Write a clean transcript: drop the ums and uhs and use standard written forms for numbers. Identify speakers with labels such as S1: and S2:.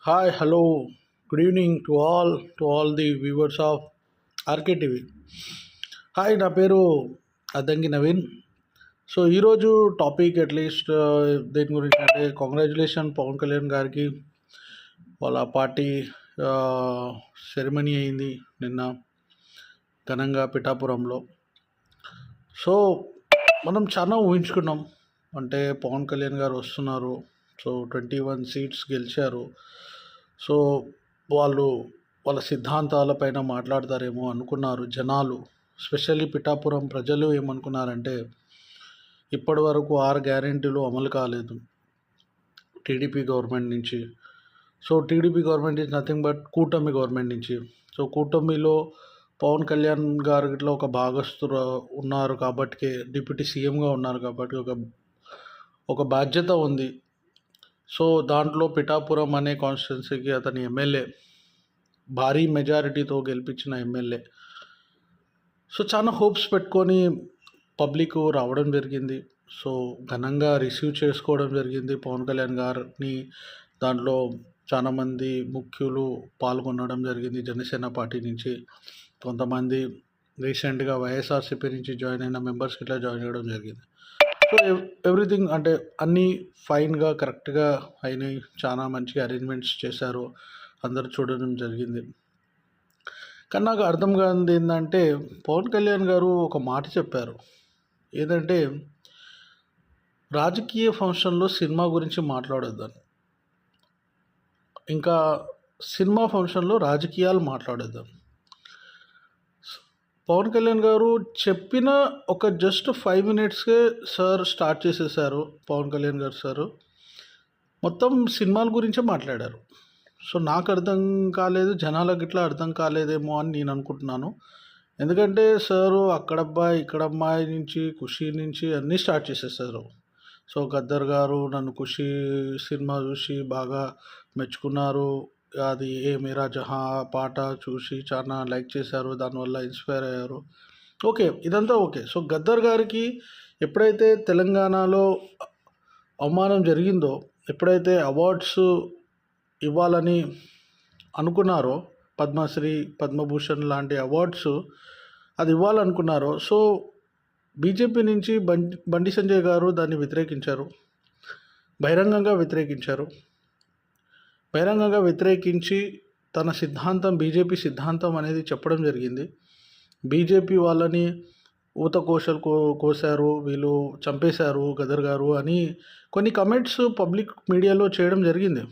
S1: Hi, hello, good evening to all the viewers of RK TV. Hi, నా పేరు Addanki Naveen. So ఈరోజు topic at least దేని గురించి అంటే కంగ్రాచులేషన్ పవన్ కళ్యాణ్ గారికి. వాళ్ళ పార్టీ సెరమనీ అయింది నిన్న ఘనంగా పిఠాపురంలో. సో మనం చాలా ఊహించుకున్నాం, అంటే పవన్ కళ్యాణ్ గారు వస్తున్నారు, సో 21 సీట్స్ గెలిచారు, సో వాళ్ళు వాళ్ళ సిద్ధాంతాలపైన మాట్లాడతారేమో అనుకున్నారు జనాలు. స్పెషల్లీ పిఠాపురం ప్రజలు ఏమనుకున్నారంటే, ఇప్పటి వరకు 6 గ్యారెంటీలు అమలు కాలేదు టీడీపీ గవర్నమెంట్ నుంచి. So TDP government is nothing but కూటమి గవర్నమెంట్ నుంచి. సో కూటమిలో పవన్ కళ్యాణ్ గారు ఇట్లా ఒక భాగస్థులు ఉన్నారు కాబట్టి, డిప్యూటీ సీఎంగా ఉన్నారు కాబట్టి ఒక బాధ్యత ఉంది. సో దాంట్లో పిఠాపురం అనే కాన్స్టిట్యున్సీకి అతని ఎమ్మెల్యే భారీ మెజారిటీతో గెలిపించిన ఎమ్మెల్యే. సో చాలా హోప్స్ పెట్టుకొని పబ్లిక్ రావడం జరిగింది. సో ఘనంగా రిసీవ్ చేసుకోవడం జరిగింది పవన్ కళ్యాణ్ గారిని. దాంట్లో చాలామంది ముఖ్యులు పాల్గొనడం జరిగింది. జనసేన పార్టీ నుంచి కొంతమంది, రీసెంట్గా వైఎస్ఆర్సీపీ నుంచి జాయిన్ అయిన మెంబర్స్కి ఇట్లా జాయిన్ అవ్వడం జరిగింది. సో ఎవ్రీథింగ్ అంటే అన్నీ ఫైన్గా కరెక్ట్గా అయినాయి. చాలా మంచిగా అరేంజ్మెంట్స్ చేశారు, అందరు చూడడం జరిగింది. కానీ నాకు అర్థం కానిది ఏంటంటే, పవన్ కళ్యాణ్ గారు ఒక మాట చెప్పారు. ఏదంటే, రాజకీయ ఫంక్షన్లో సినిమా గురించి మాట్లాడొద్దని, ఇంకా సినిమా ఫంక్షన్లో రాజకీయాలు మాట్లాడొద్దని. పవన్ కళ్యాణ్ గారు చెప్పిన ఒక జస్ట్ 5 మినిట్స్కే సార్ స్టార్ట్ చేసేసారు. పవన్ కళ్యాణ్ గారు సారు మొత్తం సినిమాల గురించే మాట్లాడారు. సో నాకు అర్థం కాలేదు, జనాలకు ఇట్లా అర్థం కాలేదేమో అని నేను అనుకుంటున్నాను. ఎందుకంటే సారు అక్కడబ్బాయి ఇక్కడమ్మాయి నుంచి, ఖుషి నుంచి అన్నీ స్టార్ట్ చేసేసారు. సో గద్దర్ గారు నన్ను ఖుషి సినిమా చూసి బాగా మెచ్చుకున్నారు. అది ఏ మేరా జహా పాట చూసి చాలా లైక్ చేశారు, దానివల్ల ఇన్స్పైర్ అయ్యారు. ఓకే, ఇదంతా ఓకే. సో గద్దర్ గారికి ఎప్పుడైతే తెలంగాణలో అవమానం జరిగిందో, ఎప్పుడైతే అవార్డ్స్ ఇవ్వాలని అనుకున్నారో, పద్మశ్రీ, పద్మభూషణ్ లాంటి అవార్డ్స్ అది ఇవ్వాలనుకున్నారో, సో బీజేపీ నుంచి బండి సంజయ్ గారు దాన్ని వ్యతిరేకించారు, బహిరంగంగా వ్యతిరేకించి తన సిద్ధాంతం, బీజేపీ సిద్ధాంతం అనేది చెప్పడం జరిగింది. బీజేపీ వాళ్ళని ఊతకోశలు కోసారు, వీళ్ళు చంపేశారు గదర్ గారు అని కొన్ని కమెంట్స్ పబ్లిక్ మీడియాలో చేయడం జరిగింది.